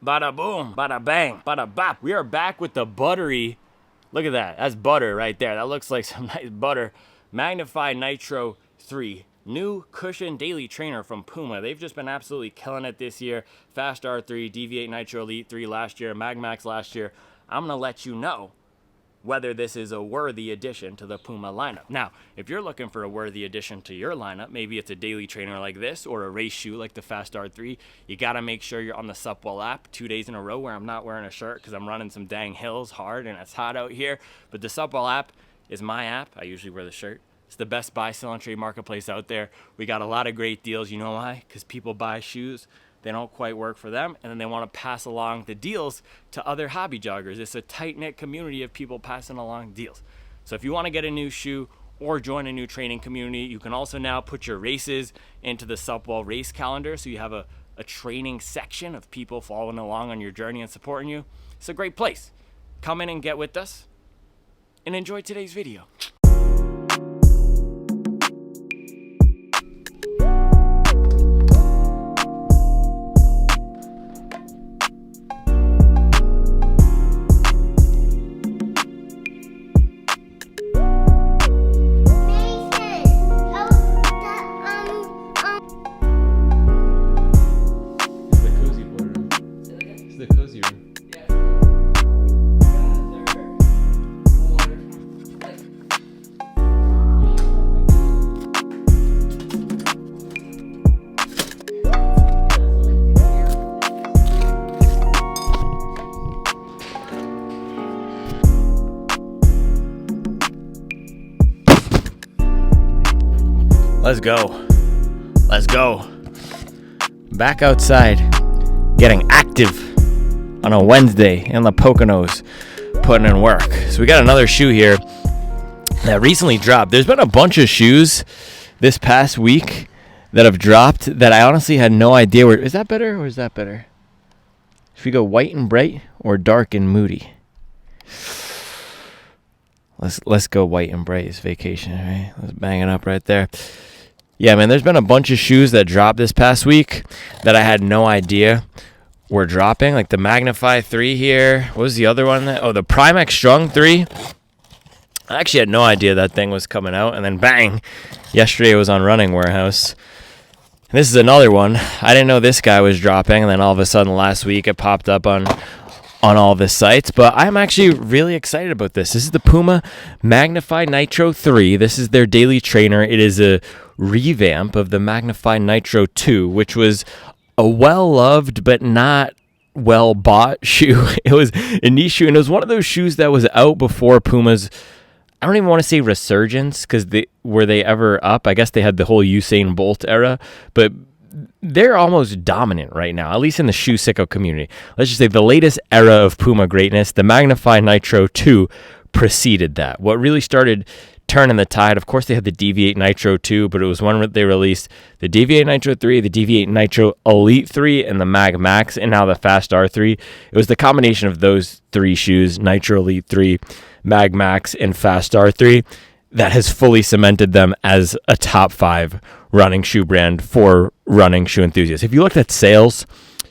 Bada boom, bada bang, bada bop. We are back with the buttery. Look at that. That's butter right there. That looks like some nice butter. Magnify Nitro 3. New cushion daily trainer from Puma. They've just been absolutely killing it this year. Fast R3, Deviate Nitro Elite 3 last year, Mag Max last year. I'm going to let you know whether this is a worthy addition to the Puma lineup. Now, if you're looking for a worthy addition to your lineup, maybe it's a daily trainer like this or a race shoe like the Fast R3, you gotta make sure you're on the Supwell app 2 days in a row where I'm not wearing a shirt because I'm running some dang hills hard and it's hot out here. But the Supwell app is my app. I usually wear the shirt. It's the best buy, sell, and trade marketplace out there. We got a lot of great deals. You know why? Because people buy shoes, they don't quite work for them, and then they want to pass along the deals to other hobby joggers. It's a tight-knit community of people passing along deals. So if you want to get a new shoe or join a new training community, you can also now put your races into the Supwell race calendar, so you have a training section of people following along on your journey and supporting you. It's a great place. Come in and get with us, and enjoy today's video. Let's go. Back outside, getting active on a Wednesday in the Poconos, putting in work. So we got another shoe here that recently dropped. There's been a bunch of shoes this past week that have dropped that I honestly had no idea where. Is that better or is that better? Should we go white and bright or dark and moody? Let's go white and bright. It's vacation, right? Let's bang it up right there. Yeah, man, there's been a bunch of shoes that dropped this past week that I had no idea were dropping. Like the Magnify 3 here. What was the other one? The Primex Strung 3. I actually had no idea that thing was coming out. And then bang, yesterday it was on Running Warehouse. And this is another one. I didn't know this guy was dropping. And then all of a sudden last week it popped up on all the sites, but I'm actually really excited about this. This is the Puma Magnify Nitro 3. This is their daily trainer. It is a revamp of the Magnify Nitro 2, which was a well-loved but not well-bought shoe. It was a niche shoe, and it was one of those shoes that was out before Puma's, I don't even want to say resurgence, because were they ever up? I guess they had the whole Usain Bolt era, but they're almost dominant right now, at least in the shoe sicko community. Let's just say the latest era of Puma greatness, the Magnify Nitro 2, preceded that. What really started turning the tide, of course, they had the Deviate Nitro 2, but it was one they released the Deviate Nitro 3, the Deviate Nitro Elite 3, and the Mag Max, and now the Fast R3. It was the combination of those three shoes, Nitro Elite 3, Mag Max, and Fast R3, that has fully cemented them as a top 5 running shoe brand for running shoe enthusiasts. If you looked at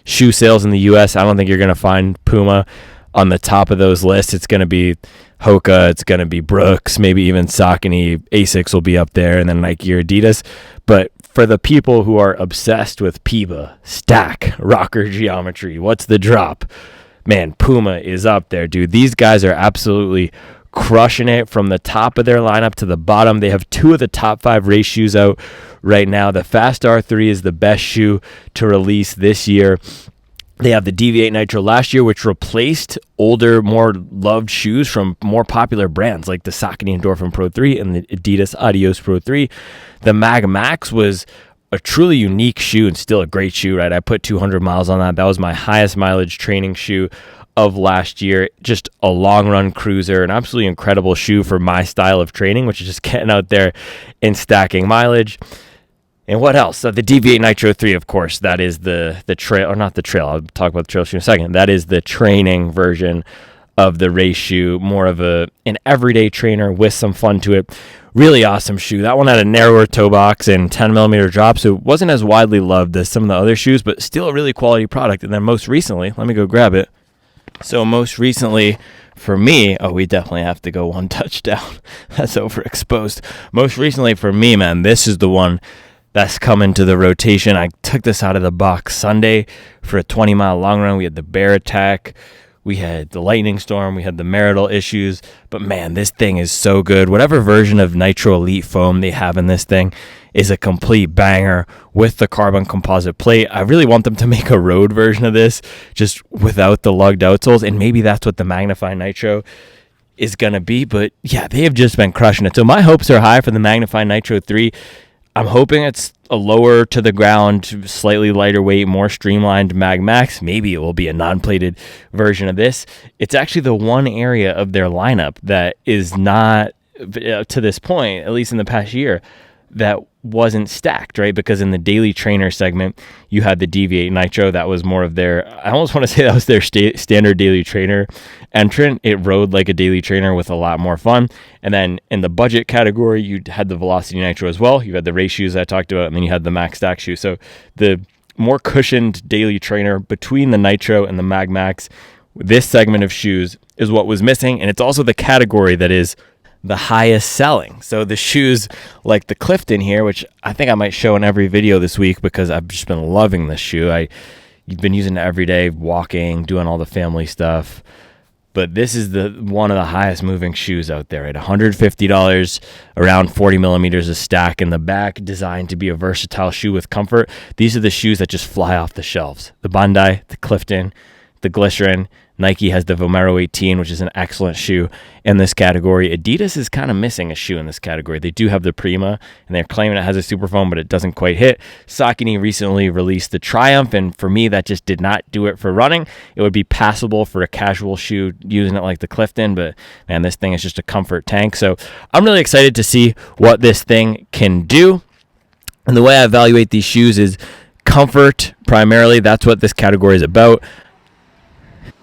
shoe sales in the US, I don't think you're going to find Puma on the top of those lists. It's going to be Hoka, it's going to be Brooks, maybe even Saucony, Asics will be up there, and then Nike or Adidas. But for the people who are obsessed with Peba, Stack, rocker geometry, what's the drop? Man, Puma is up there, dude. These guys are absolutely crushing it from the top of their lineup to the bottom. They have 2 of the top 5 race shoes out right now. The Fast R3 is the best shoe to release this year. They have the Deviate Nitro last year, which replaced older, more loved shoes from more popular brands like the Saucony Endorphin Pro 3 and the Adidas Adios Pro 3. The Mag Max was a truly unique shoe and still a great shoe, right? I put 200 miles on that. That was my highest mileage training shoe of last year. Just a long run cruiser, an absolutely incredible shoe for my style of training, which is just getting out there and stacking mileage. And what else? The Deviate Nitro 3, of course, that is the trail, or not the trail, I'll talk about the trail shoe in a second. That is the training version of the race shoe, more of an everyday trainer with some fun to it. Really awesome shoe. That one had a narrower toe box and 10 millimeter drop, so it wasn't as widely loved as some of the other shoes, but still a really quality product. And then most recently, let me go grab it. So most recently for me, we definitely have to go one touchdown. That's overexposed. Most recently for me, man, this is the one that's come into the rotation. I took this out of the box Sunday for a 20-mile long run. We had the bear attack. We had the lightning storm. We had the marital issues. But, man, this thing is so good. Whatever version of Nitro Elite foam they have in this thing is a complete banger with the carbon composite plate. I really want them to make a road version of this just without the lugged outsoles. And maybe that's what the Magnify Nitro is going to be. But, yeah, they have just been crushing it. So my hopes are high for the Magnify Nitro 3. I'm hoping it's a lower to the ground, slightly lighter weight, more streamlined Mag Max. Maybe it will be a non-plated version of this. It's actually the one area of their lineup that is not, to this point, at least in the past year, that wasn't stacked, right? Because in the daily trainer segment, you had the Deviate Nitro. That was more of their, I almost want to say that was their standard daily trainer entrant. It rode like a daily trainer with a lot more fun. And then in the budget category, you had the Velocity Nitro as well. You had the race shoes I talked about, and then you had the Max Stack shoe. So the more cushioned daily trainer between the Nitro and the Mag Max, this segment of shoes is what was missing. And it's also the category that is the highest selling. So the shoes like the Clifton here, which I think I might show in every video this week because I've just been loving this shoe. You've been using it every day, walking, doing all the family stuff. But this is the one of the highest moving shoes out there at $150, around 40 millimeters of stack in the back, designed to be a versatile shoe with comfort. These are the shoes that just fly off the shelves. The Bandai, the Clifton, the Glycerin. Nike has the Vomero 18, which is an excellent shoe in this category. Adidas is kind of missing a shoe in this category. They do have the Prima, and they're claiming it has a super foam, but it doesn't quite hit. Saucony recently released the Triumph, and for me, that just did not do it for running. It would be passable for a casual shoe using it like the Clifton, but man, this thing is just a comfort tank. So I'm really excited to see what this thing can do. And the way I evaluate these shoes is comfort primarily. That's what this category is about.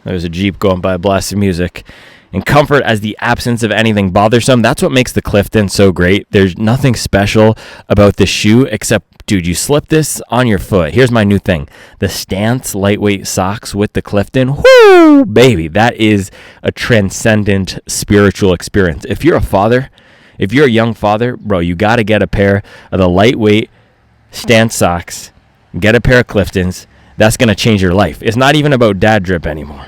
There's a Jeep going by blasting music. And comfort as the absence of anything bothersome. That's what makes the Clifton so great. There's nothing special about the shoe except, dude, you slip this on your foot. Here's my new thing. The Stance lightweight socks with the Clifton. Whoo, baby. That is a transcendent spiritual experience. If you're a father, if you're a young father, bro, you got to get a pair of the lightweight Stance socks. Get a pair of Cliftons. That's going to change your life. It's not even about dad drip anymore.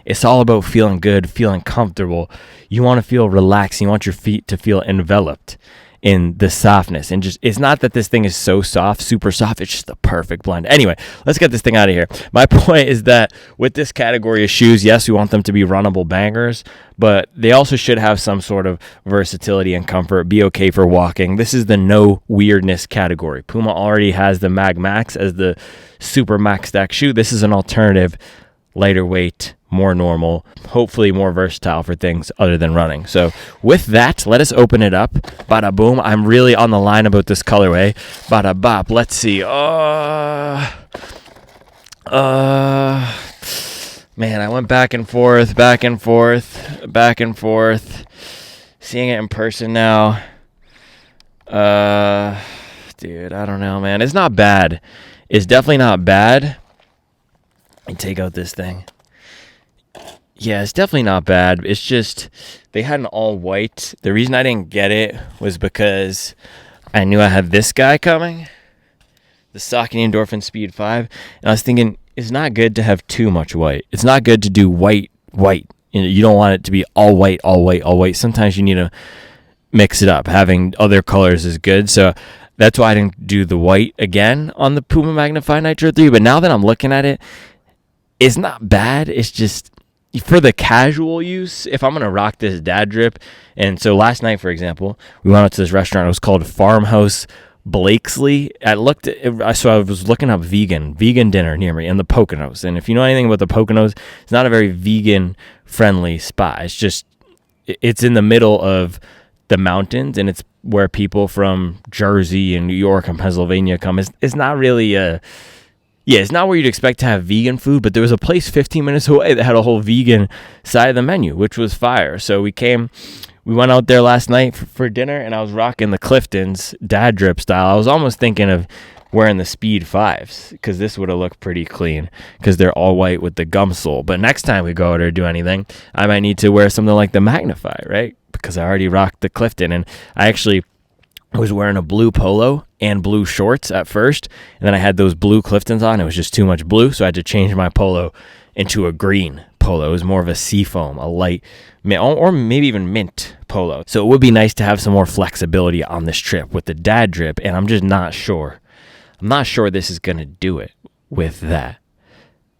It's all about feeling good, feeling comfortable. You want to feel relaxed. You want your feet to feel enveloped in the softness. And just, it's not that this thing is so soft, super soft. It's just the perfect blend. Anyway, let's get this thing out of here. My point is that with this category of shoes, yes, we want them to be runnable bangers, but they also should have some sort of versatility and comfort, be okay for walking. This is the no weirdness category. Puma already has the Mag Max as the super max stack shoe. This is an alternative, lighter weight, more normal, hopefully more versatile for things other than running. So with that, let us open it up. Bada boom. I'm really on the line about this colorway. Bada bop. Let's see. Man, I went back and forth. Seeing it in person now. Dude, I don't know, man. It's not bad. It's definitely not bad. Let me take out this thing. Yeah, it's definitely not bad. It's just they had an all white. The reason I didn't get it was because I knew I had this guy coming, the Saucony Endorphin Speed 5, and I was thinking it's not good to have too much white. It's not good to do white. You don't want it to be all white. Sometimes you need to mix it up. Having other colors is good. So that's why I didn't do the white again on the Puma Magnify Nitro 3. But now that I'm looking at it, it's not bad. It's just for the casual use, if I'm going to rock this dad drip. And so last night, for example, we went out to this restaurant. It was called Farmhouse Blakesley. I was looking up vegan dinner near me in the Poconos. And if you know anything about the Poconos, it's not a very vegan friendly spot. It's in the middle of the mountains, and it's where people from Jersey and New York and Pennsylvania come. It's not really Yeah, it's not where you'd expect to have vegan food, but there was a place 15 minutes away that had a whole vegan side of the menu, which was fire. So we went out there last night for dinner, and I was rocking the Clifton's dad drip style. I was almost thinking of wearing the Speed 5s because this would have looked pretty clean because they're all white with the gum sole. But next time we go out or do anything, I might need to wear something like the Magnify, right? Because I already rocked the Clifton, and I actually was wearing a blue polo and blue shorts at first, and then I had those blue Cliftons on. It was just too much blue, so I had to change my polo into a green polo. It was more of a seafoam, a light, or maybe even mint polo. So it would be nice to have some more flexibility on this trip with the dad drip, and I'm just not sure. I'm not sure this is going to do it with that.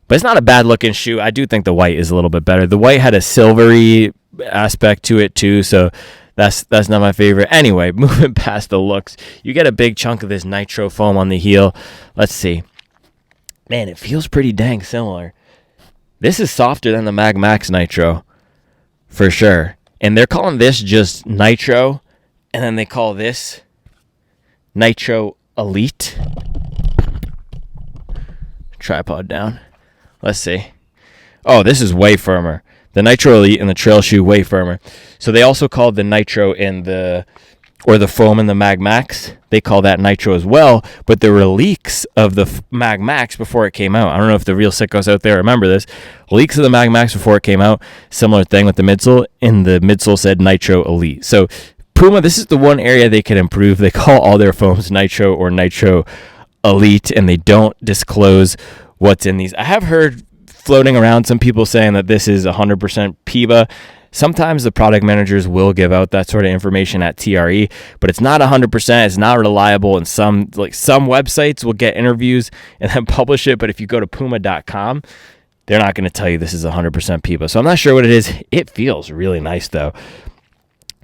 But it's not a bad looking shoe. I do think the white is a little bit better. The white had a silvery aspect to it too, so that's not my favorite. Anyway, moving past the looks, you get a big chunk of this nitro foam on the heel. Let's see. Man, it feels pretty dang similar. This is softer than the Mag Max Nitro, for sure. And they're calling this just Nitro, and then they call this Nitro Elite. Tripod down. Let's see. Oh, this is way firmer. The Nitro Elite and the trail shoe way firmer. So they also called the Nitro the foam in the Mag Max. They call that Nitro as well. But there were leaks of the Mag Max before it came out. I don't know if the real sickos out there remember this. Leaks of the Mag Max before it came out. Similar thing with the midsole. And the midsole said Nitro Elite. So Puma, this is the one area they can improve. They call all their foams Nitro or Nitro Elite, and they don't disclose what's in these. I have heard floating around some people saying that this is 100% PIBA. Sometimes the product managers will give out that sort of information at TRE, but it's not 100%. It's not reliable, and some websites will get interviews and then publish it, but if you go to puma.com, they're not going to tell you this is 100% PIBA. So I'm not sure what it is. It feels really nice, though.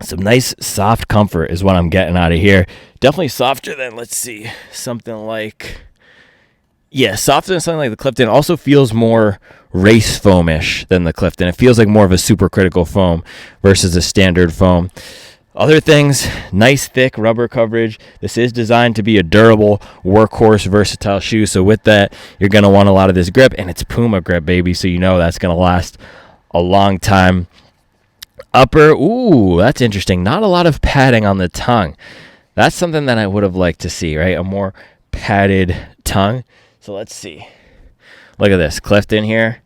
Some nice soft comfort is what I'm getting out of here. Definitely softer than, let's see, something like... Yeah, softer than something like the Clifton. Also feels more race foamish than the Clifton. It feels like more of a supercritical foam versus a standard foam. Other things, nice thick rubber coverage. This is designed to be a durable, workhorse, versatile shoe. So with that, you're going to want a lot of this grip, and it's Puma grip, baby. So you know that's going to last a long time. Upper, ooh, that's interesting. Not a lot of padding on the tongue. That's something that I would have liked to see, right? A more padded tongue. So let's see. Look at this. Clifton here.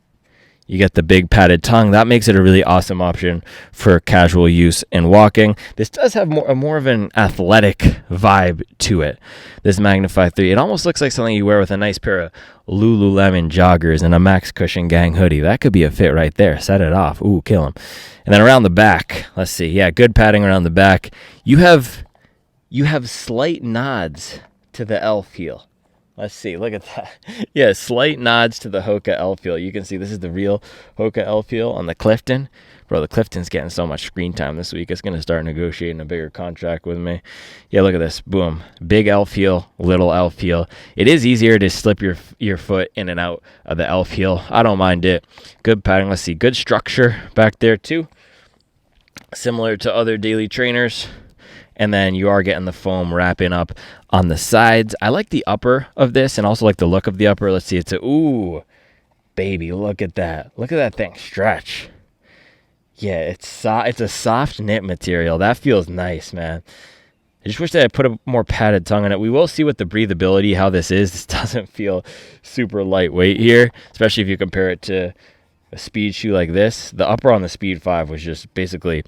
You get the big padded tongue. That makes it a really awesome option for casual use and walking. This does have more of an athletic vibe to it. This Magnify 3. It almost looks like something you wear with a nice pair of Lululemon joggers and a Max Cushion Gang hoodie. That could be a fit right there. Set it off. Ooh, kill him. And then around the back. Let's see. Yeah, good padding around the back. You have slight nods to the elf heel. Let's see. Look at that. Yeah, slight nods to the Hoka elf heel. You can see this is the real Hoka elf heel on the Clifton. Bro, the Clifton's getting so much screen time this week. It's going to start negotiating a bigger contract with me. Yeah, look at this. Boom. Big elf heel, little elf heel. It is easier to slip your foot in and out of the elf heel. I don't mind it. Good padding. Let's see. Good structure back there, too. Similar to other daily trainers. And then you are getting the foam wrapping up on the sides. I like the upper of this and also like the look of the upper. Let's see. It's ooh, baby, look at that. Look at that thing stretch. Yeah, it's a soft knit material. That feels nice, man. I just wish they had put a more padded tongue on it. We will see with the breathability how this is. This doesn't feel super lightweight here, especially if you compare it to a speed shoe like this. The upper on the Speed 5 was just basically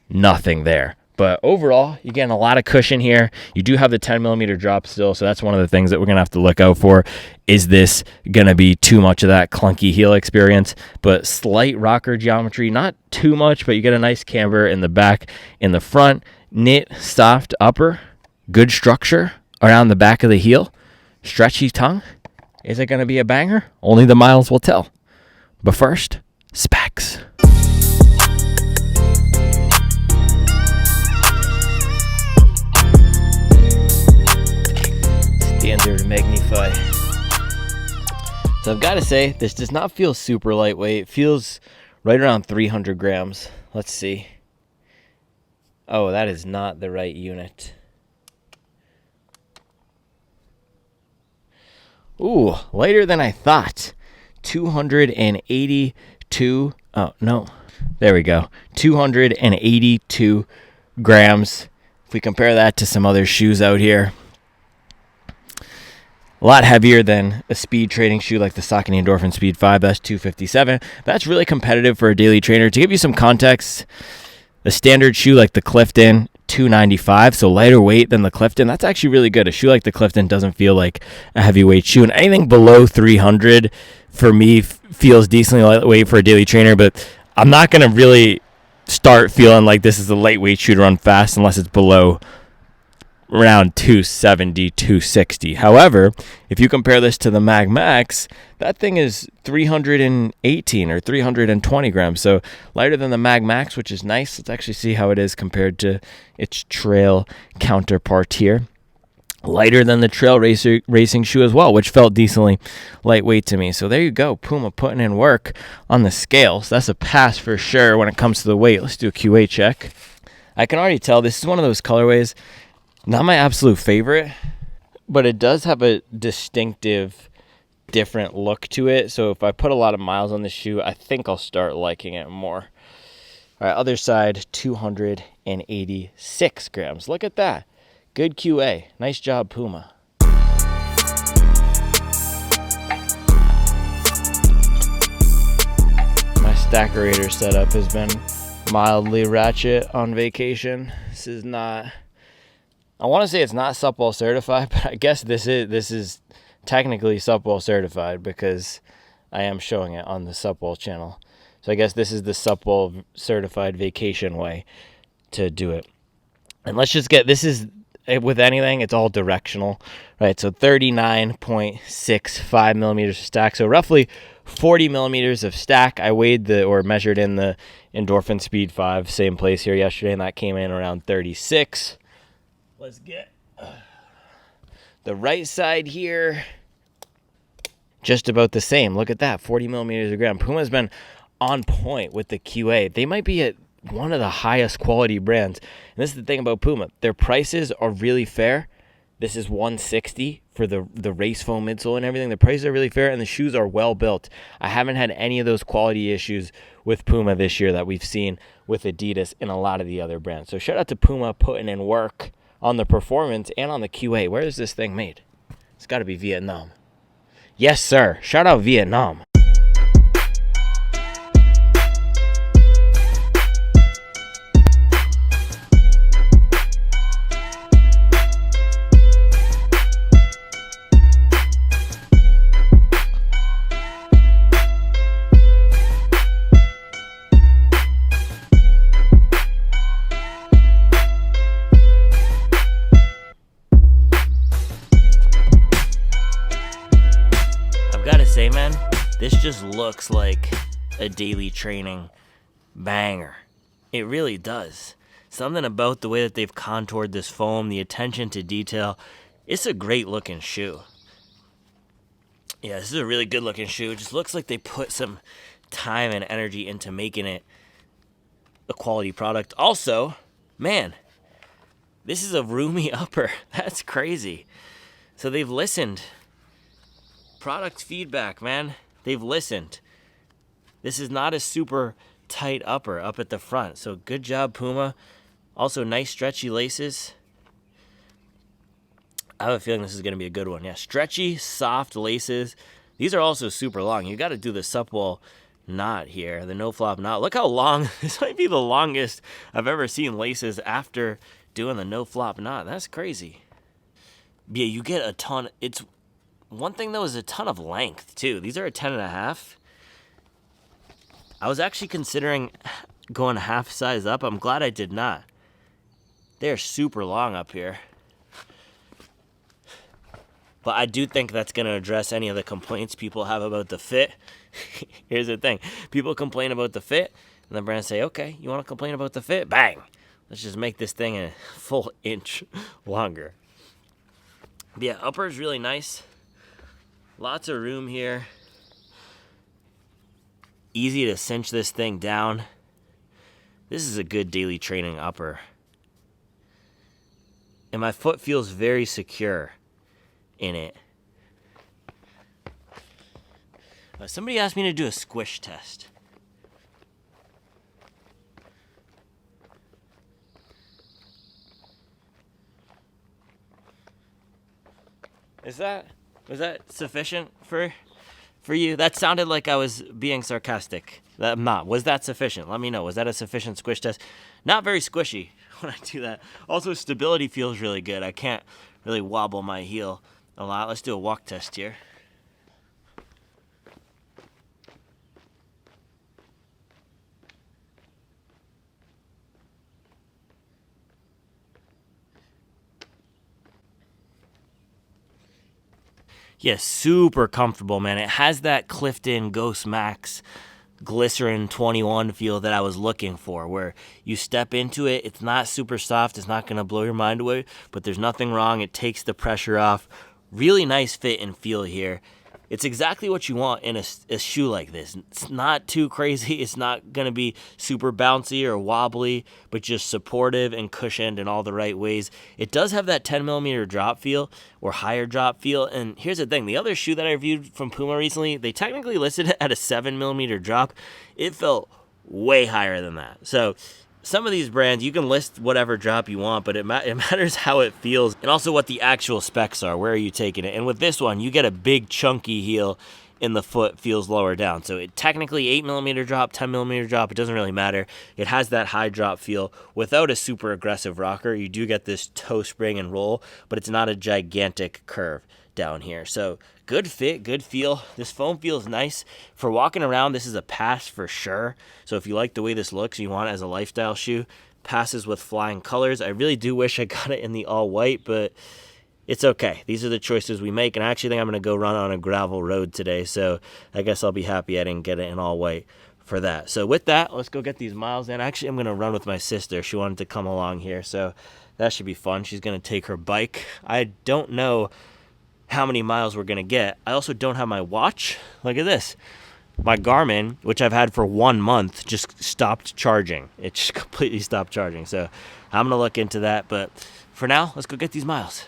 nothing there. But overall, you're getting a lot of cushion here. You do have the 10mm drop still, so that's one of the things that we're going to have to look out for. Is this going to be too much of that clunky heel experience? But slight rocker geometry, not too much, but you get a nice camber in the back. In the front, knit, soft upper, good structure around the back of the heel, stretchy tongue. Is it going to be a banger? Only the miles will tell. But first, specs. Standard Magnify. So I've got to say, this does not feel super lightweight. It feels right around 300 grams. Let's see. Oh, that is not the right unit. Ooh, lighter than I thought. 282. Oh, no. There we go. 282 grams. If we compare that to some other shoes out here, a lot heavier than a speed training shoe like the Saucony Endorphin Speed 5. That's 257. That's really competitive for a daily trainer. To give you some context, a standard shoe like the Clifton, 295, so lighter weight than the Clifton. That's actually really good. A shoe like the Clifton doesn't feel like a heavyweight shoe, and anything below 300 for me feels decently lightweight for a daily trainer, but I'm not going to really start feeling like this is a lightweight shoe to run fast unless it's below around 270, 260. However, if you compare this to the Mag Max, that thing is 318 or 320 grams. So lighter than the Mag Max, which is nice. Let's actually see how it is compared to its trail counterpart here. Lighter than the trail racing shoe as well, which felt decently lightweight to me. So there you go, Puma putting in work on the scales. That's a pass for sure when it comes to the weight. Let's do a QA check. I can already tell this is one of those colorways, not my absolute favorite, but it does have a distinctive, different look to it. So if I put a lot of miles on the shoe, I think I'll start liking it more. All right, other side, 286 grams. Look at that. Good QA. Nice job, Puma. My Stackerator setup has been mildly ratchet on vacation. This is not... I want to say it's not Supwell certified, but I guess this is technically Supwell certified because I am showing it on the Supwell channel. So I guess this is the Supwell certified vacation way to do it. And let's just get, this is, with anything, it's all directional, right? So 39.65 millimeters of stack. So roughly 40 millimeters of stack. I weighed or measured in the Endorphin Speed 5, same place here yesterday, and that came in around 36. Let's get the right side here. Just about the same. Look at that, 40 millimeters a gram. Puma's been on point with the QA. They might be at one of the highest quality brands. And this is the thing about Puma. Their prices are really fair. This is $160 for the race foam midsole and everything. The prices are really fair, and the shoes are well built. I haven't had any of those quality issues with Puma this year that we've seen with Adidas and a lot of the other brands. So shout out to Puma putting in work on the performance and on the QA. Where is this thing made? It's got to be Vietnam. Yes, sir. Shout out Vietnam. Say, man, this just looks like a daily training banger. It really does. Something about the way that they've contoured this foam, the attention to detail. It's a great looking shoe. Yeah, this is a really good looking shoe. It just looks like they put some time and energy into making it a quality product. Also, man, this is a roomy upper. That's crazy. So they've listened. Product feedback, man. They've listened. This is not a super tight upper up at the front. So good job, Puma. Also, nice stretchy laces. I have a feeling this is going to be a good one. Yeah, stretchy, soft laces. These are also super long. You got to do the Supwell knot here, the no-flop knot. Look how long. This might be the longest I've ever seen laces after doing the no-flop knot. That's crazy. Yeah, you get a ton. It's one thing, though, is a ton of length, too. These are a 10.5. I was actually considering going half size up. I'm glad I did not. They're super long up here. But I do think that's going to address any of the complaints people have about the fit. Here's the thing. People complain about the fit, and the brands say, okay, you want to complain about the fit? Bang! Let's just make this thing a full inch longer. But yeah, upper is really nice. Lots of room here. Easy to cinch this thing down. This is a good daily training upper. And my foot feels very secure in it. Somebody asked me to do a squish test. Was that sufficient for you? That sounded like I was being sarcastic. I'm not. Was that sufficient? Let me know. Was that a sufficient squish test? Not very squishy when I do that. Also, stability feels really good. I can't really wobble my heel a lot. Let's do a walk test here. Yeah, super comfortable, man. It has that Clifton Ghost Max Glycerin 21 feel that I was looking for, where you step into it, it's not super soft, it's not going to blow your mind away, but there's nothing wrong. It takes the pressure off. Really nice fit and feel here. It's exactly what you want in a shoe like this. It's not too crazy. It's not going to be super bouncy or wobbly, but just supportive and cushioned in all the right ways. It does have that 10 millimeter drop feel or higher drop feel. And here's the thing. The other shoe that I reviewed from Puma recently, they technically listed it at a 7 millimeter drop. It felt way higher than that. So some of these brands, you can list whatever drop you want, but it matters how it feels and also what the actual specs are. Where are you taking it? And with this one, you get a big chunky heel and the foot feels lower down. So it technically 8 millimeter drop, 10 millimeter drop, it doesn't really matter. It has that high drop feel without a super aggressive rocker. You do get this toe spring and roll, but it's not a gigantic curve down here. So good fit, good feel. This foam feels nice. For walking around, this is a pass for sure. So if you like the way this looks, you want it as a lifestyle shoe, passes with flying colors. I really do wish I got it in the all white, but it's okay. These are the choices we make, and I actually think I'm going to go run on a gravel road today, so I guess I'll be happy I didn't get it in all white for that. So with that, let's go get these miles in. Actually, I'm going to run with my sister. She wanted to come along here, so that should be fun. She's going to take her bike. I don't know how many miles we're going to get. I also don't have my watch. Look at this. My Garmin, which I've had for 1 month, just stopped charging. It just completely stopped charging. So I'm going to look into that. But for now, let's go get these miles.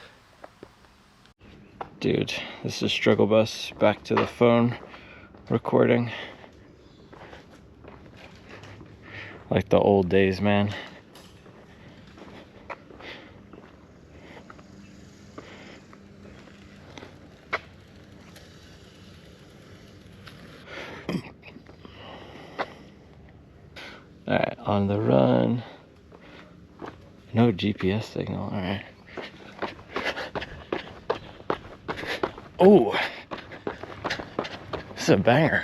Dude, this is Struggle Bus. Back to the phone recording. Like the old days, man. Alright, on the run. No GPS signal, alright. Oh, this is a banger.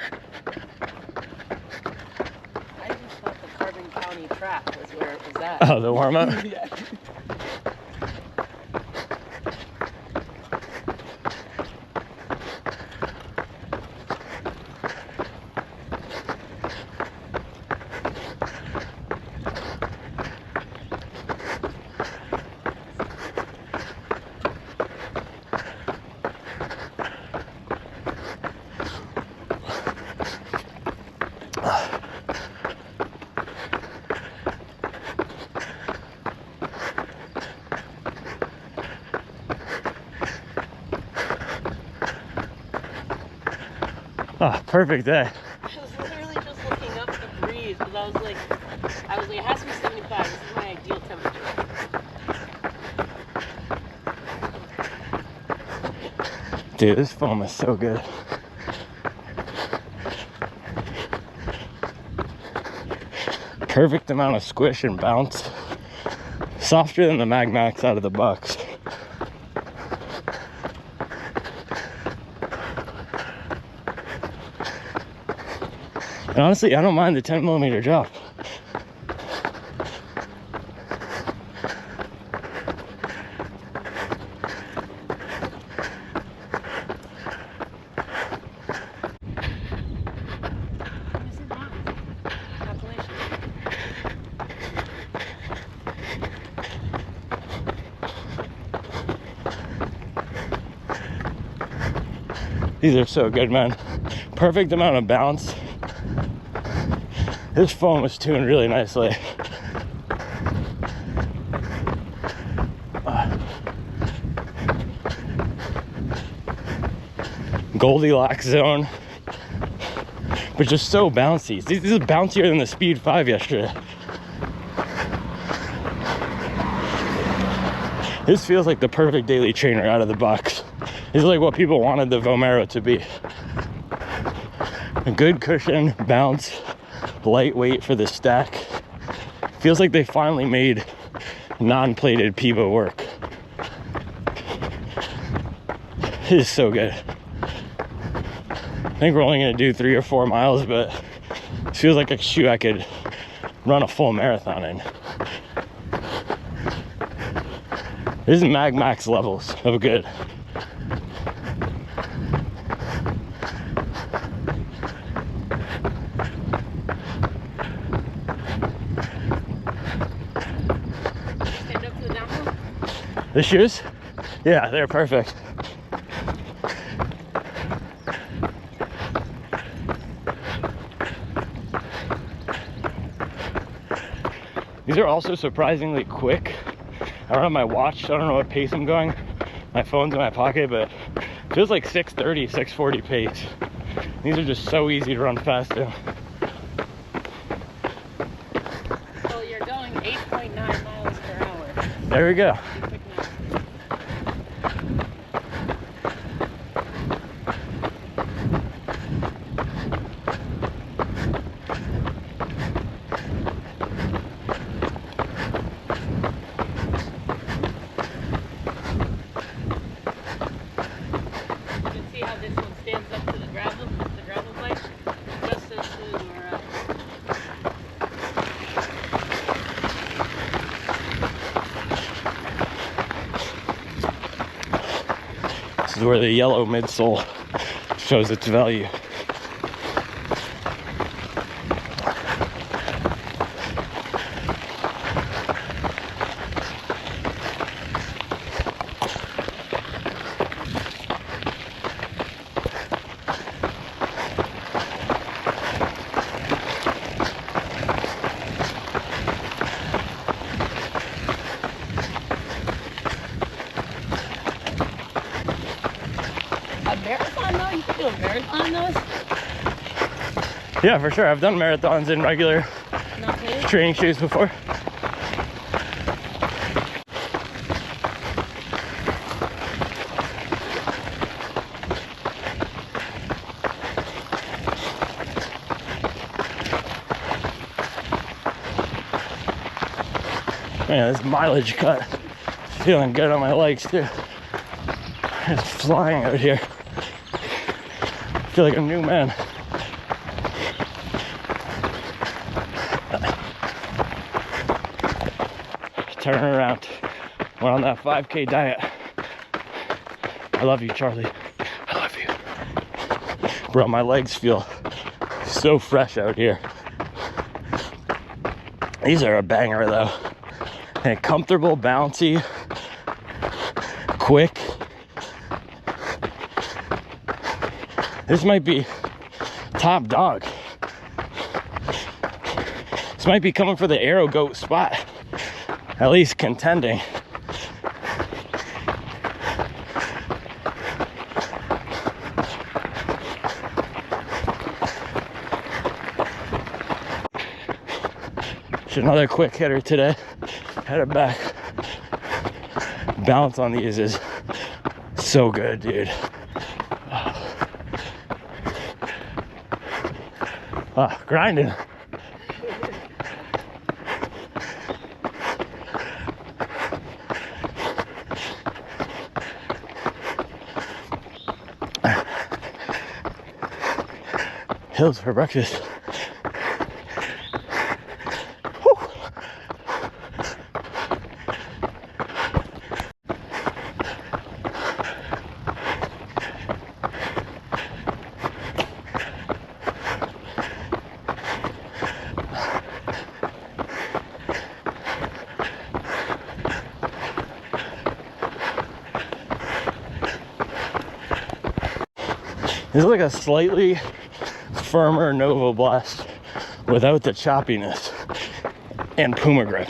I just thought the Carbon County track was where it was at. Oh, the warm up? Yeah. Oh, perfect day. I was literally just looking up the breeze because I was like, it has to be 75. This is my ideal temperature. Dude, this foam is so good. Perfect amount of squish and bounce. Softer than the Mag Max out of the box. And honestly, I don't mind the 10 millimeter drop. These are so good, man. Perfect amount of bounce. This foam is tuned really nicely. Goldilocks zone. but just so bouncy. This is bouncier than the Speed 5 yesterday. This feels like the perfect daily trainer out of the box. This is like what people wanted the Vomero to be. A good cushion, bounce, lightweight for the stack. Feels like they finally made non-plated Puma work. It is so good. I think we're only gonna do 3 or 4 miles, but it feels like a shoe I could run a full marathon in. This is Mag Max levels of good. Stand up for the downhill? The shoes? Yeah, they're perfect. These are also surprisingly quick. I don't have my watch, so I don't know what pace I'm going. My phone's in my pocket, but it feels like 6:30, 6:40 pace. These are just so easy to run fast in. So you're going 8.9 miles per hour. There we go. This is where the yellow midsole shows its value. Do a marathon those? Yeah, for sure. I've done marathons in regular training shoes before. Man, this mileage cut. Feeling good on my legs too. It's flying out here. I feel like a new man. Turn around. Went on that 5K diet. I love you, Charlie. I love you. Bro, my legs feel so fresh out here. These are a banger though. And comfortable, bouncy, quick. This might be top dog. This might be coming for the Aero Goat spot. At least contending. Just another quick hitter today. Headed back. Balance on these is so good, dude. Grinding. Hills for breakfast. Whew. This is like a slightly firmer Nova Blast without the choppiness and Puma grip.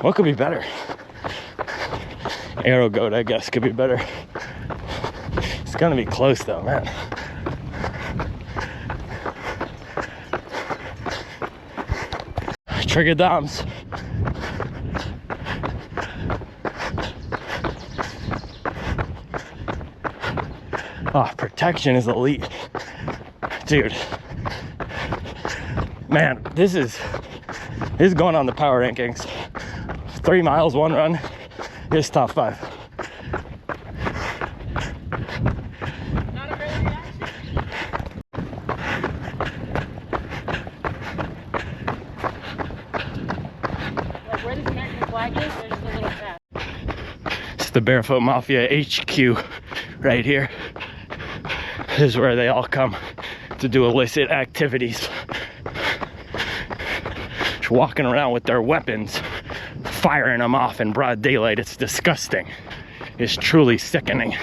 What could be better? Aero Goat, I guess, could be better. It's gonna be close though, man. Trigger thumbs. Oh, protection is elite. Dude. Man, this is going on the power rankings. 3 miles, 1 run is top 5. Not a early reaction. Like where this American flag is, there's just a little path. It's the Barefoot Mafia HQ right here. This is where they all come to do illicit activities. Just walking around with their weapons, firing them off in broad daylight. It's disgusting. It's truly sickening.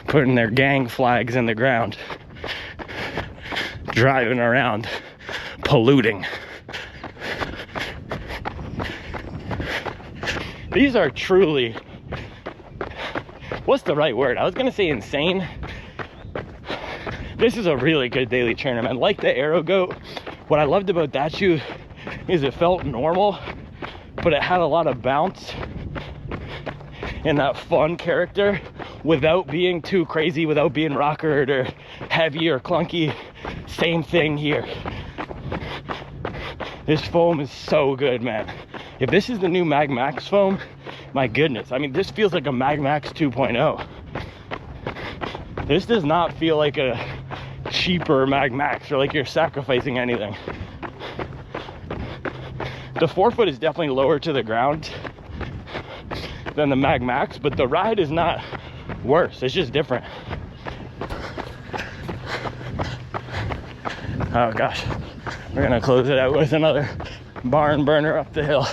Putting their gang flags in the ground, driving around, polluting. These are truly, what's the right word? I was gonna say insane. This is a really good daily trainer, man. Like the Aero Goat, what I loved about that shoe is it felt normal, but it had a lot of bounce and that fun character without being too crazy, without being rockered or heavy or clunky. Same thing here. This foam is so good, man. If this is the new Mag Max foam, my goodness. I mean, this feels like a Mag Max 2.0. This does not feel like a cheaper Mag Max or like you're sacrificing anything. The forefoot is definitely lower to the ground than the Mag Max, but the ride is not worse. It's just different. Oh gosh, we're gonna close it out with another barn burner up the hill.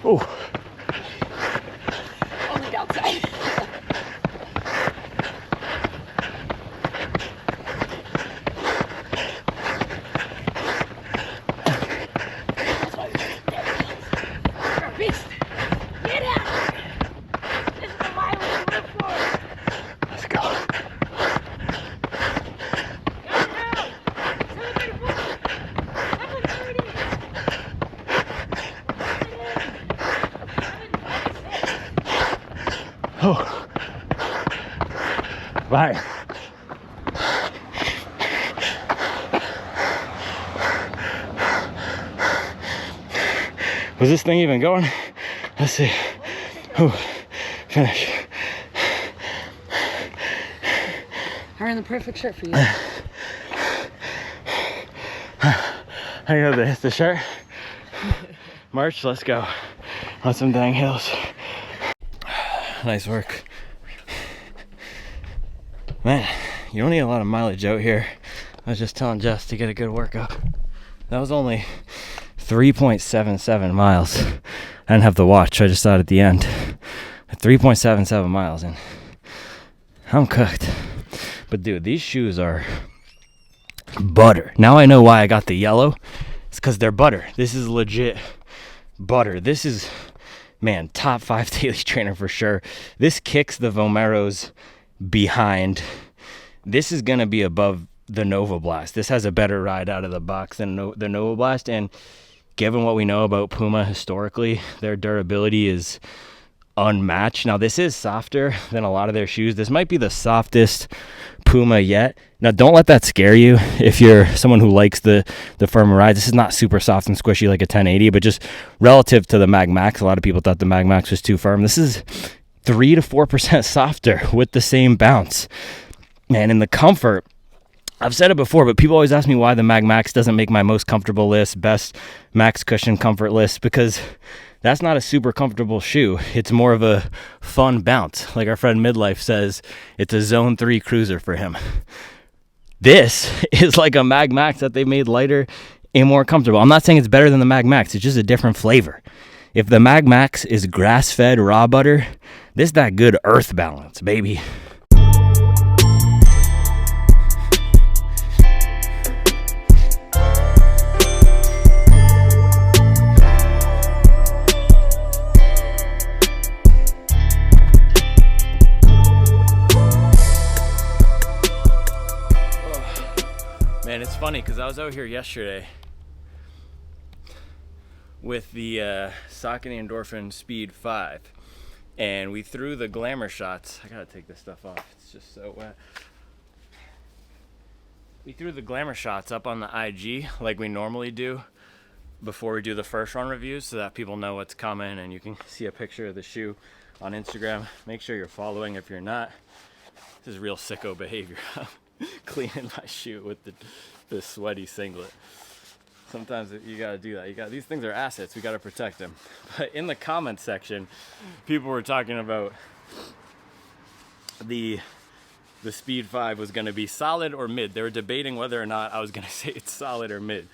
Oh, Only downside. That's why you're a beast. Get out. This is the mile we live for. let's go. Go now. 734. 730. Oh, bye. Was this thing even going? Let's see. Oh, finish. I ran the perfect shirt for you. I got to hit the shirt. March, let's go on some dang hills. Nice work. Man, you don't need a lot of mileage out here. I was just telling Jess to get a good workout. That was only 3.77 miles. I didn't have the watch, I just saw it at the end. 3.77 miles and I'm cooked. But dude, these shoes are butter. Now I know why I got the yellow. It's because they're butter. This is legit butter. This is, man, top 5 daily trainer for sure. This kicks the Vomeros behind. This is going to be above the Nova Blast. This has a better ride out of the box than the Nova Blast. And given what we know about Puma historically, their durability is unmatched. Now, this is softer than a lot of their shoes. This might be the softest Puma yet. Now, don't let that scare you if you're someone who likes the firmer rides. This is not super soft and squishy like a 1080, but just relative to the Mag Max. A lot of people thought the Mag Max was too firm. This is 3 to 4% softer with the same bounce. Man, in the comfort, I've said it before, but people always ask me why the Mag Max doesn't make my most comfortable list, best max cushion comfort list, because that's not a super comfortable shoe. It's more of a fun bounce. Like our friend Midlife says, it's a zone 3 cruiser for him. This is like a Mag Max that they made lighter and more comfortable. I'm not saying it's better than the Mag Max. It's just a different flavor. If the Mag Max is grass-fed raw butter, this is that good earth balance, baby. Man, it's funny because I was out here yesterday with the Saucony Endorphin Speed 5, and we threw the glamour shots. I gotta take this stuff off, it's just so wet. We threw the glamour shots up on the IG like we normally do before we do the first run reviews, so that people know what's coming and you can see a picture of the shoe on Instagram. Make sure you're following if you're not. This is real sicko behavior. Cleaning my shoe with the sweaty singlet. Sometimes you gotta do that. These things are assets, we gotta protect them. But in the comment section, people were talking about the Speed 5 was gonna be solid or mid. They were debating whether or not I was gonna say it's solid or mid.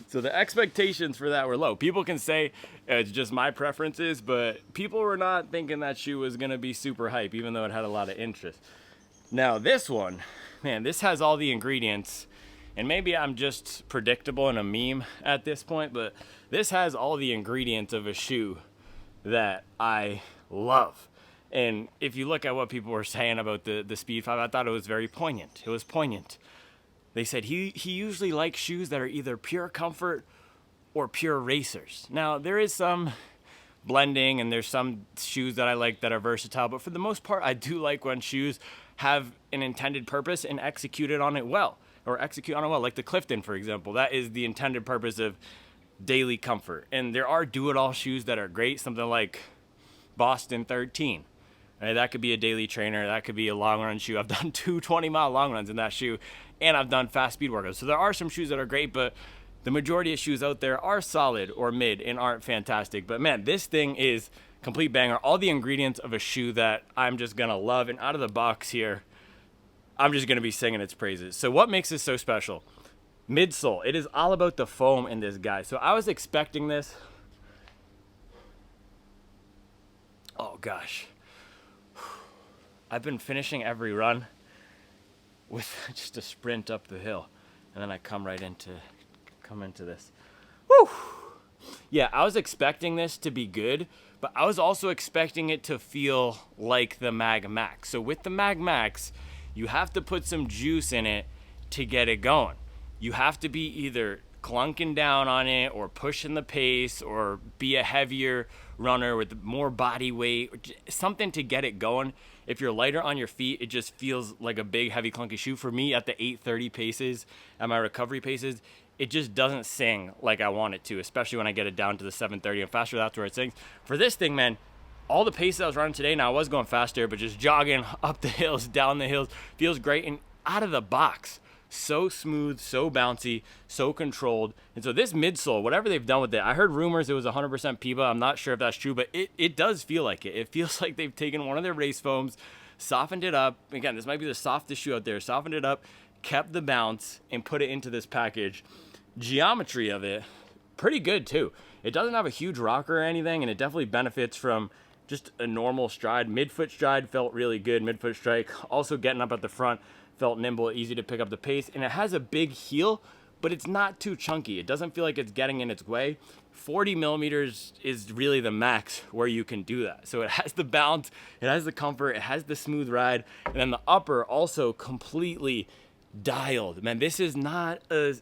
So the expectations for that were low. People can say it's just my preferences, but people were not thinking that shoe was gonna be super hype, even though it had a lot of interest. Now this one, man, this has all the ingredients, and maybe I'm just predictable and a meme at this point, but this has all the ingredients of a shoe that I love. And if you look at what people were saying about the Speed 5, I thought it was very poignant. It was poignant. They said he usually likes shoes that are either pure comfort or pure racers. Now, there is some blending, and there's some shoes that I like that are versatile, but for the most part, I do like when shoes have an intended purpose and execute on it well, like the Clifton, for example. That is the intended purpose of daily comfort. And there are do-it-all shoes that are great, something like Boston 13. Right? That could be a daily trainer, that could be a long run shoe. I've done 2 20-mile long runs in that shoe, and I've done fast speed workouts. So there are some shoes that are great, but the majority of shoes out there are solid or mid and aren't fantastic. But man, this thing is complete banger. All the ingredients of a shoe that I'm just gonna love, and out of the box here, I'm just gonna be singing its praises. So what makes this so special? Midsole. It is all about the foam in this guy. So I was expecting this. Oh gosh. I've been finishing every run with just a sprint up the hill, and then I come into this. Woo! Yeah, I was expecting this to be good, but I was also expecting it to feel like the Mag Max. So with the Mag Max, you have to put some juice in it to get it going. You have to be either clunking down on it or pushing the pace or be a heavier runner with more body weight, something to get it going. If you're lighter on your feet, it just feels like a big, heavy, clunky shoe. For me, at the 8:30 paces, at my recovery paces, it just doesn't sing like I want it to, especially when I get it down to the 7:30 and faster. That's where it sings. For this thing, man, all the paces I was running today, now I was going faster, but just jogging up the hills, down the hills, feels great. And out of the box, so smooth, so bouncy, so controlled. And so this midsole, whatever they've done with it, I heard rumors it was 100% Puma. I'm not sure if that's true, but it does feel like it. It feels like they've taken one of their race foams, softened it up. Again, this might be the softest shoe out there. Softened it up, kept the bounce, and put it into this package. Geometry of it, pretty good too. It doesn't have a huge rocker or anything, and it definitely benefits from just a normal stride. Midfoot stride felt really good. Midfoot strike, also getting up at the front, felt nimble, easy to pick up the pace. And it has a big heel, but it's not too chunky. It doesn't feel like it's getting in its way. 40 millimeters is really the max where you can do that. So it has the bounce, it has the comfort, it has the smooth ride, and then the upper also completely dialed. Man, this is not a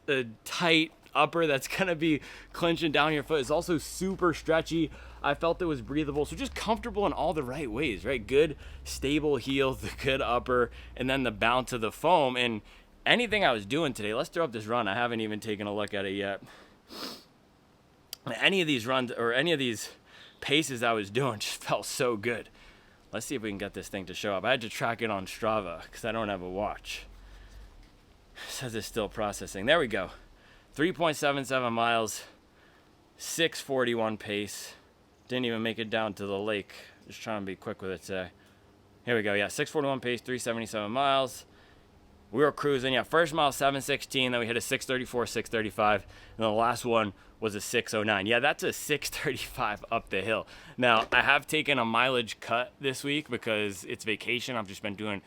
tight upper that's gonna be clenching down your foot. It's also super stretchy. I felt it was breathable, so just comfortable in all the right ways, right? Good, stable heel, the good upper, and then the bounce of the foam. And anything I was doing today, let's throw up this run. I haven't even taken a look at it yet. Any of these runs or any of these paces I was doing just felt so good. Let's see if we can get this thing to show up. I had to track it on Strava because I don't have a watch. It says it's still processing. There we go. 3.77 miles, 6:41 pace. Didn't even make it down to the lake. Just trying to be quick with it today. Here we go. Yeah, 641 pace, 377 miles. We were cruising. Yeah, first mile 716. Then we hit a 634, 635. And the last one was a 609. Yeah, that's a 635 up the hill. Now, I have taken a mileage cut this week because it's vacation. I've just been doing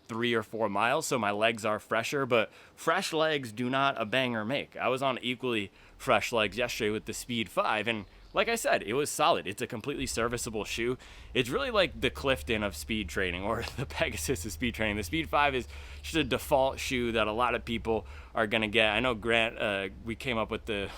3 or 4 miles, so my legs are fresher, but fresh legs do not a banger make. I was on equally fresh legs yesterday with the Speed 5, and like I said, it was solid. It's a completely serviceable shoe. It's really like the Clifton of speed training, or the Pegasus of speed training. The Speed 5 is just a default shoe that a lot of people are going to get. I know Grant, we came up with the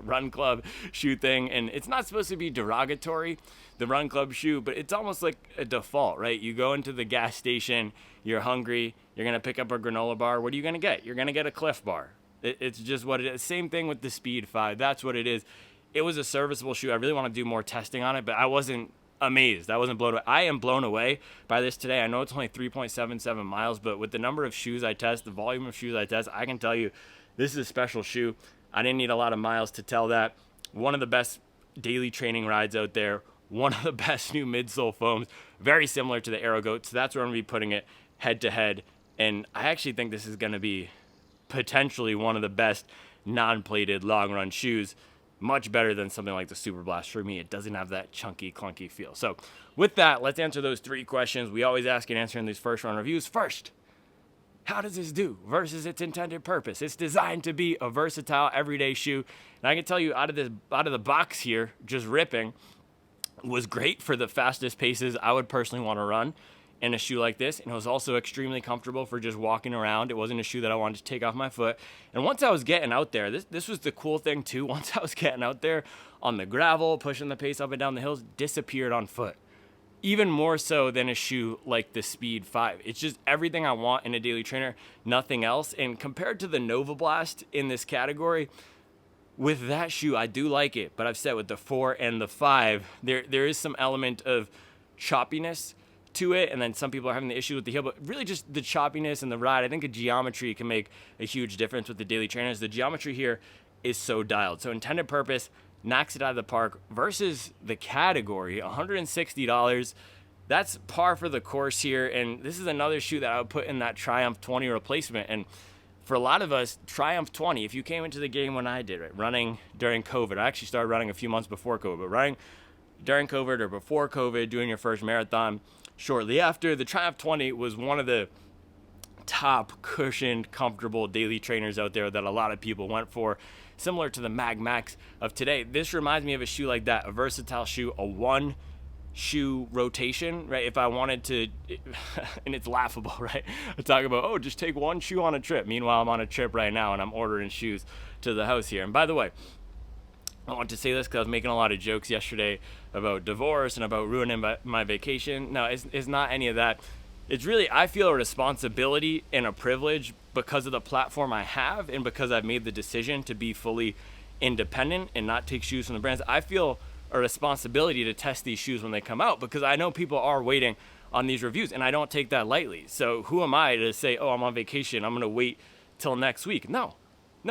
Run Club shoe thing, and it's not supposed to be derogatory, the Run Club shoe, but it's almost like a default, right? You go into the gas station, you're hungry, you're going to pick up a granola bar. What are you going to get? You're going to get a Cliff Bar. It's just what it is. Same thing with the Speed 5. That's what it is. It was a serviceable shoe. I really want to do more testing on it, but I wasn't amazed. I wasn't blown away. I am blown away by this today. I know it's only 3.77 miles, but with the number of shoes I test, the volume of shoes I test, I can tell you this is a special shoe. I didn't need a lot of miles to tell that. One of the best daily training rides out there. One of the best new midsole foams. Very similar to the Aero Goat. So that's where I'm going to be putting it head to head. And I actually think this is going to be potentially one of the best non-plated long run shoes. Much better than something like the Super Blast. For me, it doesn't have that chunky, clunky feel. So with that, let's answer those 3 questions we always ask and answer in these first run reviews. First, how does this do versus its intended purpose? It's designed to be a versatile, everyday shoe. And I can tell you out of the box here, just ripping, was great for the fastest paces I would personally want to run in a shoe like this, and it was also extremely comfortable for just walking around. It wasn't a shoe that I wanted to take off my foot. And once I was getting out there, this was the cool thing too. Once I was getting out there on the gravel, pushing the pace up and down the hills, disappeared on foot. Even more so than a shoe like the Speed 5. It's just everything I want in a daily trainer, nothing else. And compared to the Nova Blast in this category, with that shoe, I do like it. But I've said with the 4 and the 5, there is some element of choppiness to it, and then some people are having the issue with the heel, but really just the choppiness and the ride. I think a geometry can make a huge difference with the daily trainers. The geometry here is so dialed. So intended purpose, knocks it out of the park versus the category, $160. That's par for the course here, and this is another shoe that I would put in that Triumph 20 replacement. And for a lot of us, Triumph 20, if you came into the game when I did, right, running during COVID, I actually started running a few months before COVID, but running during COVID or before COVID, doing your first marathon, shortly after, the Triumph 20 was one of the top cushioned, comfortable daily trainers out there that a lot of people went for, similar to the Mag Max of today. This reminds me of a shoe like that, a versatile shoe, a one shoe rotation, right? If I wanted to, and it's laughable, right? I talk about, oh, just take one shoe on a trip. Meanwhile, I'm on a trip right now and I'm ordering shoes to the house here. And by the way, I want to say this because I was making a lot of jokes yesterday about divorce and about ruining my vacation. No, it's not any of that. It's really, I feel a responsibility and a privilege because of the platform I have and because I've made the decision to be fully independent and not take shoes from the brands. I feel a responsibility to test these shoes when they come out because I know people are waiting on these reviews and I don't take that lightly. So who am I to say, oh, I'm on vacation, I'm going to wait till next week? No,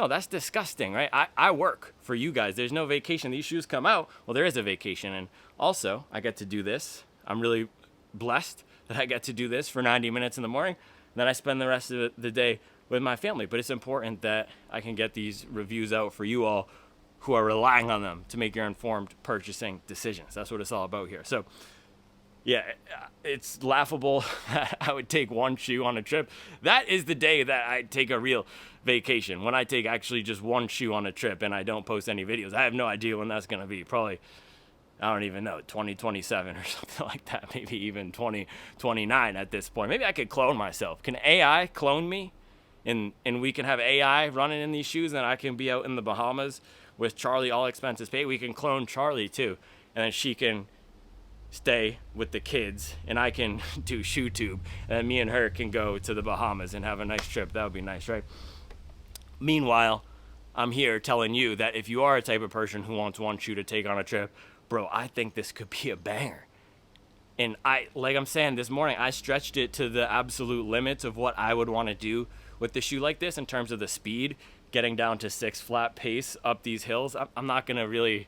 that's disgusting, right? I work for you guys. There's no vacation. These shoes come out. Well, there is a vacation. And also, I get to do this. I'm really blessed that I get to do this for 90 minutes in the morning. And then I spend the rest of the day with my family. But it's important that I can get these reviews out for you all who are relying on them to make your informed purchasing decisions. That's what it's all about here. So, yeah, it's laughable that I would take one shoe on a trip. That is the day that I take a real vacation, when I take actually just one shoe on a trip and I don't post any videos. I have no idea when that's going to be. Probably, I don't even know, 2027 or something like that. Maybe even 2029 at this point. Maybe I could clone myself. Can AI clone me? And we can have AI running in these shoes and I can be out in the Bahamas with Charlie, all expenses paid. We can clone Charlie too. And then she can stay with the kids and I can do shoe tube and then me and her can go to the Bahamas and have a nice trip. That would be nice, right? Meanwhile, I'm here telling you that if you are a type of person who wants one shoe to take on a trip, bro, I think this could be a banger. And like I'm saying, this morning, I stretched it to the absolute limits of what I would want to do with the shoe like this in terms of the speed, getting down to 6 flat pace up these hills. I'm not going to really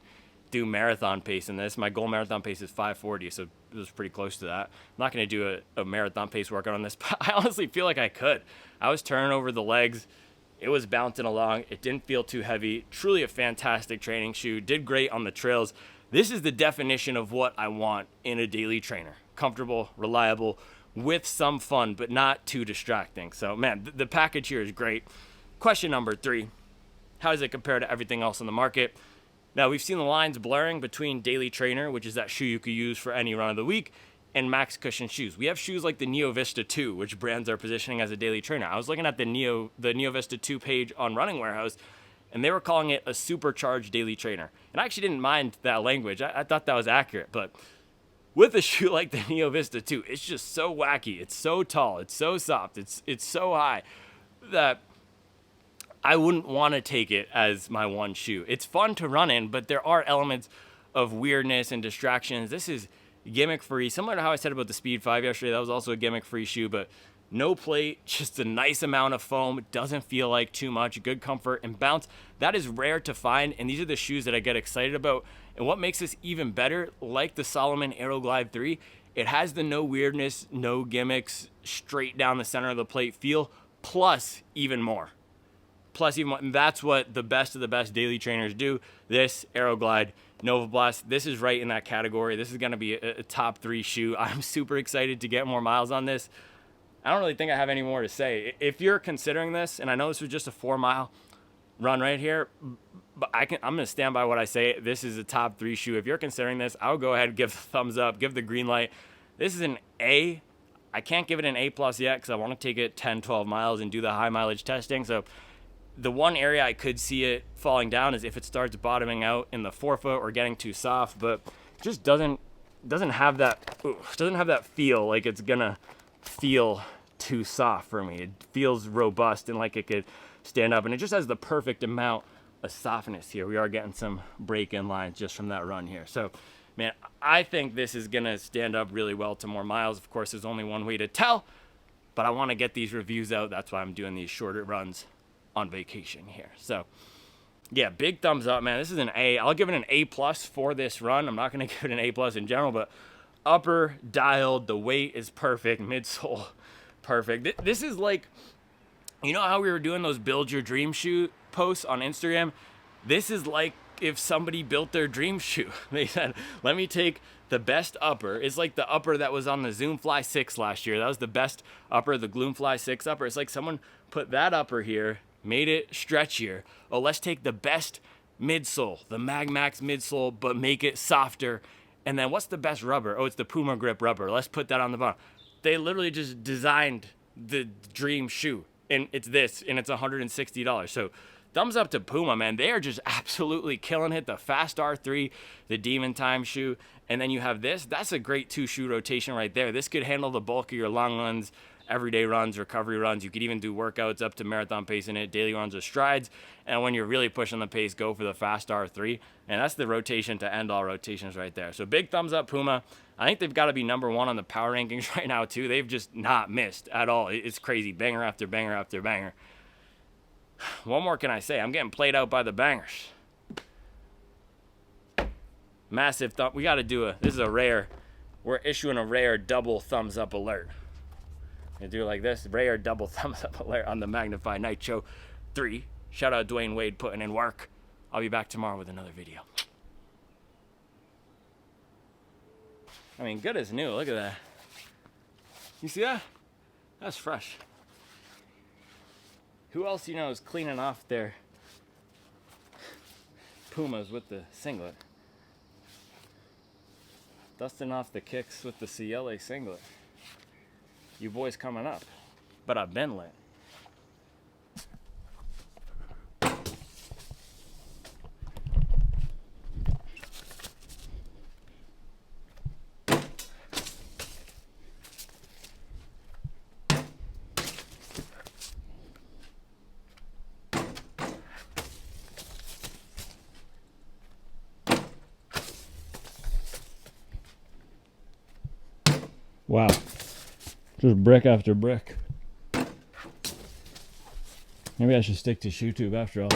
do marathon pace in this. My goal marathon pace is 5:40, so it was pretty close to that. I'm not going to do a marathon pace workout on this, but I honestly feel like I could. I was turning over the legs. It was bouncing along. It didn't feel too heavy. Truly a fantastic training shoe. Did great on the trails. This is the definition of what I want in a daily trainer. Comfortable, reliable, with some fun, but not too distracting. So, man, the package here is great. Question number 3. How does it compare to everything else on the market? Now, we've seen the lines blurring between Daily Trainer, which is that shoe you could use for any run of the week, and Max Cushion shoes. We have shoes like the Neo Vista 2, which brands are positioning as a Daily Trainer. I was looking at the Neo Vista 2 page on Running Warehouse, and they were calling it a supercharged Daily Trainer. And I actually didn't mind that language. I thought that was accurate. But with a shoe like the Neo Vista 2, it's just so wacky. It's so tall. It's so soft. It's so high that I wouldn't want to take it as my one shoe. It's fun to run in, but there are elements of weirdness and distractions. This is gimmick-free, similar to how I said about the Speed 5 yesterday. That was also a gimmick-free shoe, but no plate, just a nice amount of foam. It doesn't feel like too much. Good comfort and bounce. That is rare to find, and these are the shoes that I get excited about. And what makes this even better, like the Salomon Aero Glide 3, it has the no weirdness, no gimmicks, straight down the center of the plate feel, plus even more. And that's what the best of the best daily trainers do. This Aero Glide Nova Blast, this is right in that category. This is going to be a top 3 shoe. I'm super excited to get more miles on this. I don't really think I have any more to say. If you're considering this, and I know this was just a 4-mile run right here, but I'm going to stand by what I say. This is a top 3 shoe. If you're considering this, I would go ahead and give the thumbs up, give the green light. This is an A. I can't give it an A+ yet because I want to take it 10, 12 miles and do the high mileage testing. So the one area I could see it falling down is if it starts bottoming out in the forefoot or getting too soft, but it just doesn't have that feel like it's gonna feel too soft for me. It feels robust and like it could stand up, and it just has the perfect amount of softness here. We are getting some break-in lines just from that run here. So, man, I think this is gonna stand up really well to more miles. Of course, there's only one way to tell, but I want to get these reviews out. That's why I'm doing these shorter runs on vacation here. So yeah, big thumbs up, man. This is an A. I'll give it an A+ for this run. I'm not going to give it an A+ in general, but upper dialed, the weight is perfect, midsole perfect. This is like, you know how we were doing those build your dream shoe posts on Instagram? This is like if somebody built their dream shoe. They said, let me take the best upper. It's like the upper that was on the Zoom Fly 6 last year. That was the best upper, the Gloom Fly 6 upper. It's like someone put that upper here, made it stretchier. Oh, let's take the best midsole, the Mag Max midsole, but make it softer. And then what's the best rubber? Oh, it's the Puma Grip rubber. Let's put that on the bottom. They literally just designed the dream shoe, and it's this, and it's $160. So thumbs up to Puma, man. They are just absolutely killing it. The Fast R3, the Demon Time shoe, and then you have this. That's a great 2-shoe rotation right there. This could handle the bulk of your long runs, everyday runs, recovery runs. You could even do workouts up to marathon pace in it, daily runs or strides. And when you're really pushing the pace, go for the Fast R3. And that's the rotation to end all rotations right there. So big thumbs up, Puma. I think they've got to be number 1 on the power rankings right now, too. They've just not missed at all. It's crazy. Banger after banger after banger. What more can I say? I'm getting played out by the bangers. Massive thumb. We got to do this is a rare. We're issuing a rare double thumbs up alert. You do it like this, rare double thumbs up alert on the Magnify Nitro 3. Shout out Dwayne Wade putting in work. I'll be back tomorrow with another video. I mean, good as new. Look at that. You see that? That's fresh. Who else you know is cleaning off their Pumas with the singlet? Dusting off the kicks with the CLA singlet. You boys coming up, but I've been lit. Wow. Just brick after brick. Maybe I should stick to ShoeTube after all.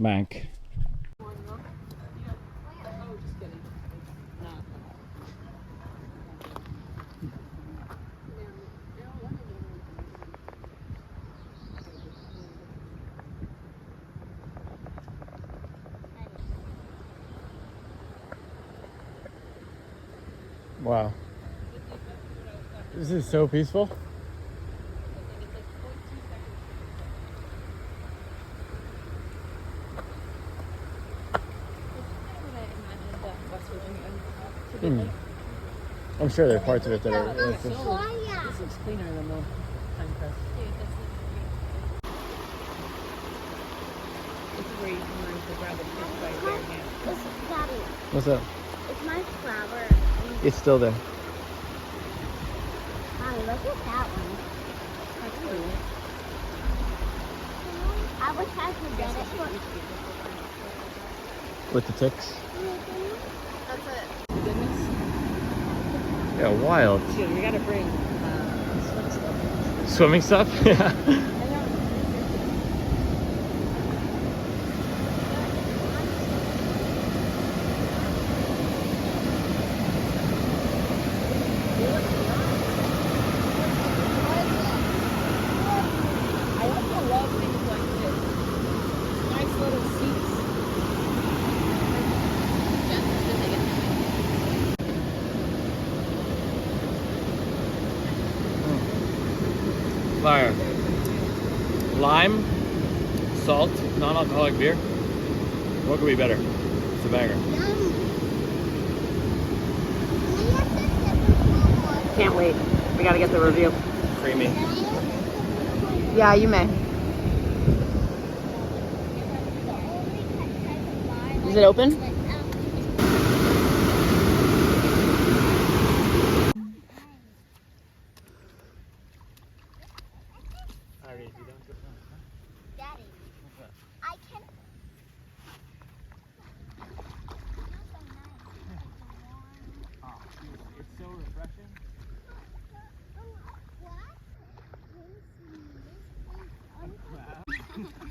bank. Wow. This is so peaceful. I'm sure there are parts of it that are. This looks cleaner than the time press. This is where you can learn to grab a fish by your bare hand. Daddy, What's up? it's my flower. It's still there. Mommy, look at that one. That's cool. I wish I could get it for... With the ticks. That's it. Goodness. Yeah, wild. So we gotta bring Swimming stuff? Yeah. I also love things like this. Nice little seats. Fire. Lime, salt, non-alcoholic beer. What could be better? It's a banger. Can't wait. We gotta get the review. Creamy. Yeah, you may. Is it open? Daddy, I can... It's so refreshing. What?